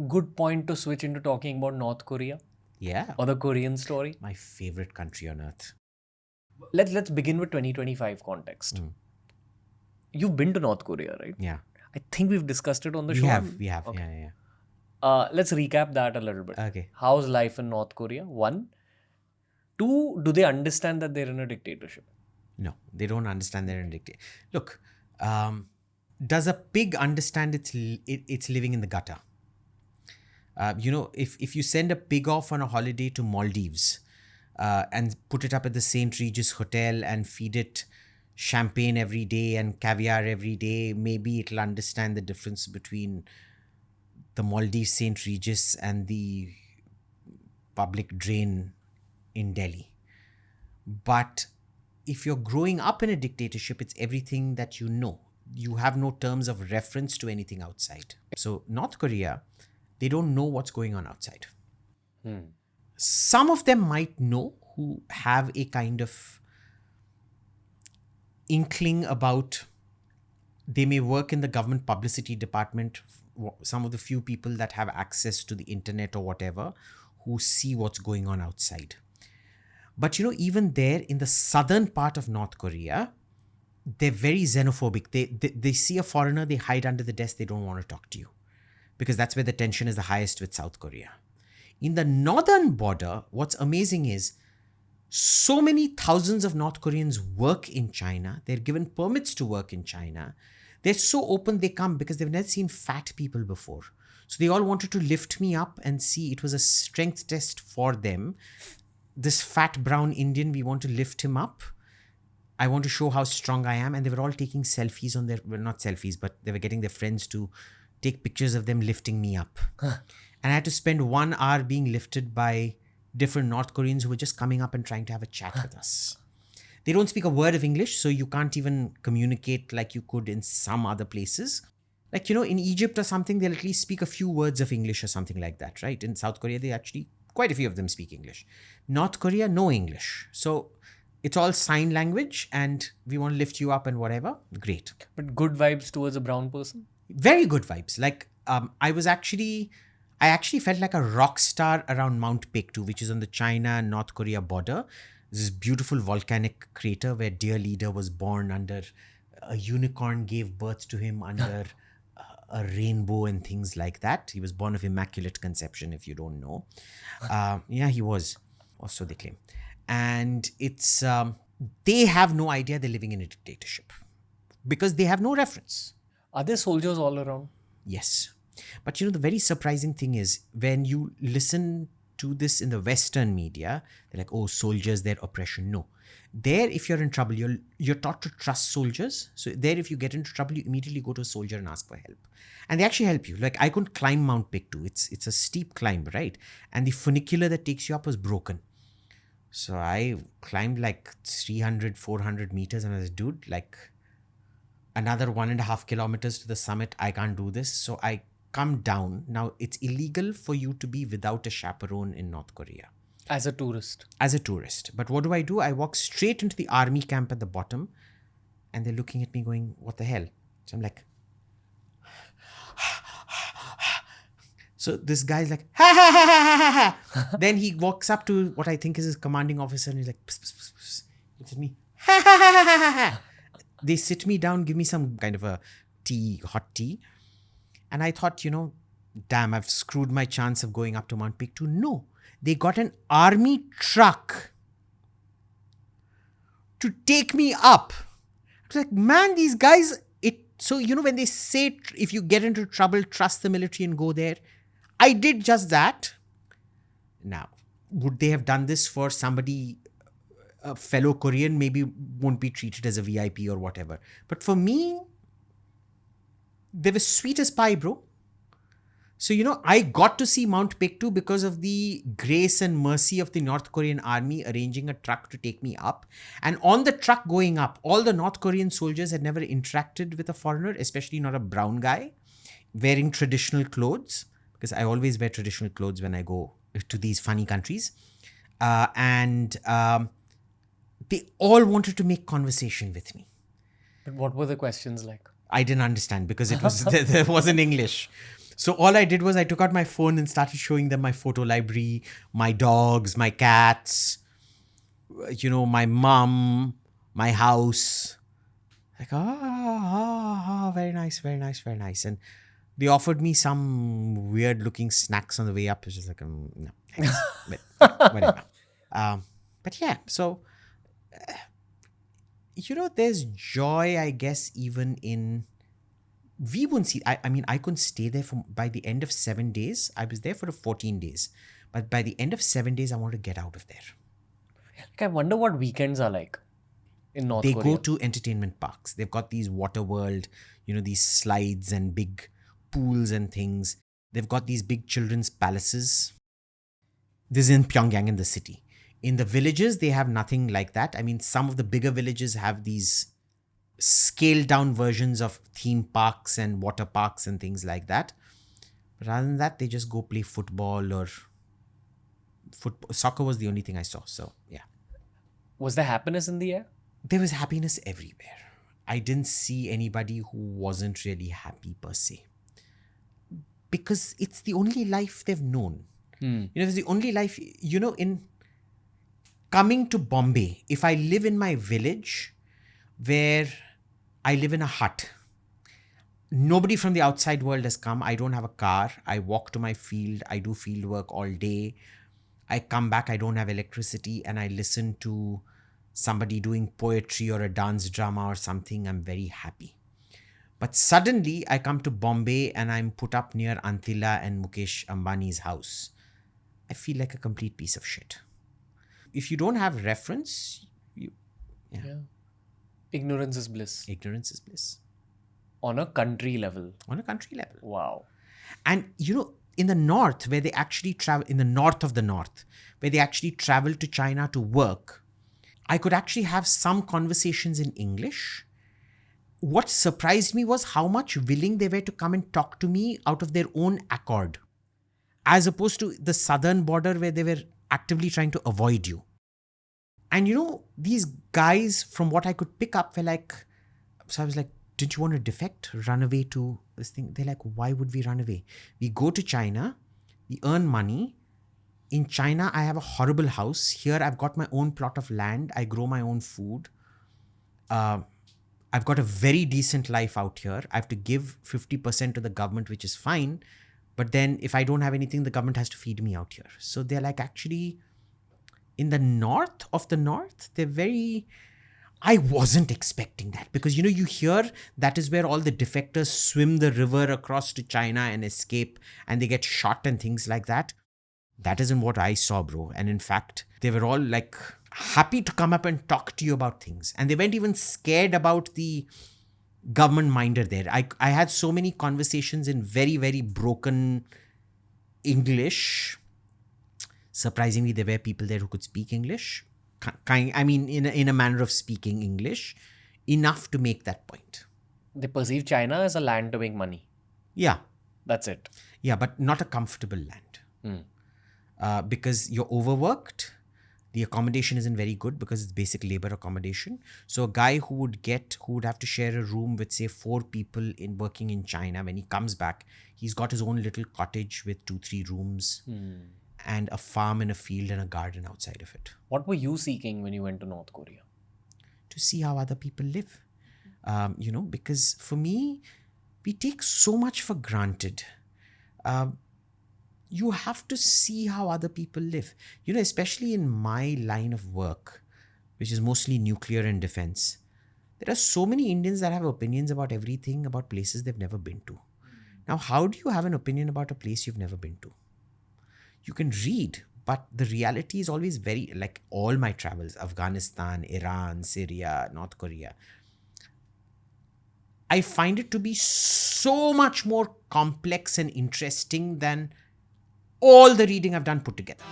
good point to switch into talking about North Korea Yeah. or the Korean story. My favorite country on earth. Let's begin with 2025 context. You've been to North Korea, right? Yeah. I think we've discussed it on the We show. have. Okay. Yeah. Let's recap that a little bit. Okay. How's life in North Korea? One. Two, do they understand that they're in a dictatorship? No, they don't understand their dictatorship. Look, does a pig understand it's living in the gutter? If you send a pig off on a holiday to Maldives and put it up at the St. Regis Hotel and feed it champagne every day and caviar every day, maybe it'll understand the difference between the Maldives St. Regis and the public drain in Delhi. But if you're growing up in a dictatorship, it's everything that you know. You have no terms of reference to anything outside. So, North Korea, they don't know what's going on outside. Some of them might know who have a kind of inkling about, they may work in the government publicity department, some of the few people that have access to the internet or whatever, who see what's going on outside. But even there in the southern part of North Korea, they're very xenophobic. They see a foreigner, they hide under the desk, they don't want to talk to you. Because that's where the tension is the highest with South Korea. In the northern border, what's amazing is so many thousands of North Koreans work in China. They're given permits to work in China. They're so open, they come because they've never seen fat people before. So they all wanted to lift me up and see. It was a strength test for them. This fat brown Indian, we want to lift him up. I want to show how strong I am. And they were all taking selfies on their, well, not selfies, but they were getting their friends to take pictures of them lifting me up. And I had to spend 1 hour being lifted by different North Koreans who were just coming up and trying to have a chat with us. They don't speak a word of English, so you can't even communicate like you could in some other places. Like, in Egypt or something, they'll at least speak a few words of English or something like that, right? In South Korea, they actually, quite a few of them speak English. North Korea, no English. So it's all sign language and we want to lift you up and whatever. Great. But good vibes towards a brown person? Very good vibes. Like, I actually felt like a rock star around Mount Pektu, which is on the China-North Korea border. This beautiful volcanic crater where dear leader was born under, a unicorn gave birth to him under a rainbow and things like that. He was born of immaculate conception, if you don't know. Yeah, he was. Or so they claim. And it's, they have no idea they're living in a dictatorship because they have no reference. Are there soldiers all around? Yes. But the very surprising thing is when you listen to this in the Western media, they're like, oh, soldiers, their oppression. No. There, if you're in trouble, you're taught to trust soldiers. So there, if you get into trouble, you immediately go to a soldier and ask for help. And they actually help you. Like, I couldn't climb Mount Pektu. It's a steep climb, right? And the funicular that takes you up was broken. So I climbed like 300, 400 meters and I was, dude, like another 1.5 kilometers to the summit. I can't do this. So I come down. Now, it's illegal for you to be without a chaperone in North Korea. As a tourist? As a tourist. But what do? I walk straight into the army camp at the bottom and they're looking at me going, what the hell? So I'm like, so this guy's like, ha ha ha ha ha ha. Then he walks up to what I think is his commanding officer and he's like, pss, pss, pss, pss. Looks at me, ha ha ha ha ha ha. They sit me down, give me some kind of a tea, hot tea. And I thought, damn, I've screwed my chance of going up to Mount Pektu. No, they got an army truck to take me up. I was like, man, these guys, so, when they say, if you get into trouble, trust the military and go there. I did just that. Now, would they have done this for somebody, a fellow Korean, maybe won't be treated as a VIP or whatever. But for me, they were sweet as pie, bro. So, I got to see Mount Pektu because of the grace and mercy of the North Korean army arranging a truck to take me up. And on the truck going up, all the North Korean soldiers had never interacted with a foreigner, especially not a brown guy, wearing traditional clothes, because I always wear traditional clothes when I go to these funny countries. And they all wanted to make conversation with me. But what were the questions like? I didn't understand because it was there wasn't English. So all I did was I took out my phone and started showing them my photo library, my dogs, my cats, my mum, my house. Like, very nice, very nice, very nice. And they offered me some weird looking snacks on the way up. It's just like, no, thanks. But yeah, whatever. But yeah, so, there's joy, I guess, even in. We won't see. I mean, I couldn't stay there by the end of 7 days. I was there for 14 days. But by the end of 7 days, I want to get out of there. Like, I wonder what weekends are like in North They Korea. go to entertainment parks. They've got these water world, these slides and big pools and things. They've got these big children's palaces. This is in Pyongyang, in the city. In the villages, they have nothing like that. I mean, some of the bigger villages have these scaled down versions of theme parks and water parks and things like that. But other than that, they just go play football or soccer was the only thing I saw. So yeah, Was there happiness in the air? there was happiness everywhere. I didn't see anybody who wasn't really happy per se, because it's the only life they've known. It's the only life, in coming to Bombay. If I live in my village where I live in a hut, nobody from the outside world has come. I don't have a car. I walk to my field. I do field work all day. I come back. I don't have electricity, and I listen to somebody doing poetry or a dance drama or something. I'm very happy. But suddenly I come to Bombay and I'm put up near Antila and Mukesh Ambani's house. I feel like a complete piece of shit. If you don't have reference, Yeah. Ignorance is bliss. ignorance is bliss. On a country level. On a country level. Wow. And in the north, where they actually travel, in the north of the north, where they actually travel to China to work, I could actually have some conversations in English. What surprised me was how much willing they were to come and talk to me out of their own accord, as opposed to the southern border where they were actively trying to avoid you. And these guys, from what I could pick up, were like, so I was like, didn't you want to defect, run away to this thing? They're like, why would we run away? We go to China, we earn money. In China, I have a horrible house. Here, I've got my own plot of land. I grow my own food. I've got a very decent life out here. I have to give 50% to the government, which is fine. But then if I don't have anything, the government has to feed me out here. So they're like, actually, in the north of the north, they're very... I wasn't expecting that, because you hear that is where all the defectors swim the river across to China and escape, and they get shot and things like that. That isn't what I saw, bro. And in fact, they were all like happy to come up and talk to you about things. And they weren't even scared about the government minder there. I had so many conversations in very, very broken English. Surprisingly, there were people there who could speak English. In a manner of speaking English, enough to make that point. They perceive China as a land to make money. Yeah. That's it. Yeah, but not a comfortable land. Because you're overworked. The accommodation isn't very good because it's basic labor accommodation. So a guy who would have to share a room with, say, 4 people working in China, when he comes back, he's got his own little cottage with 2-3 rooms. And a farm and a field and a garden outside of it. What were you seeking when you went to North Korea? To see how other people live. Because for me, we take so much for granted. You have to see how other people live. Especially in my line of work, which is mostly nuclear and defense, there are so many Indians that have opinions about everything, about places they've never been to. Now, how do you have an opinion about a place you've never been to? You can read, but the reality is always very, like all my travels, Afghanistan, Iran, Syria, North Korea, I find it to be so much more complex and interesting than all the reading I've done put together.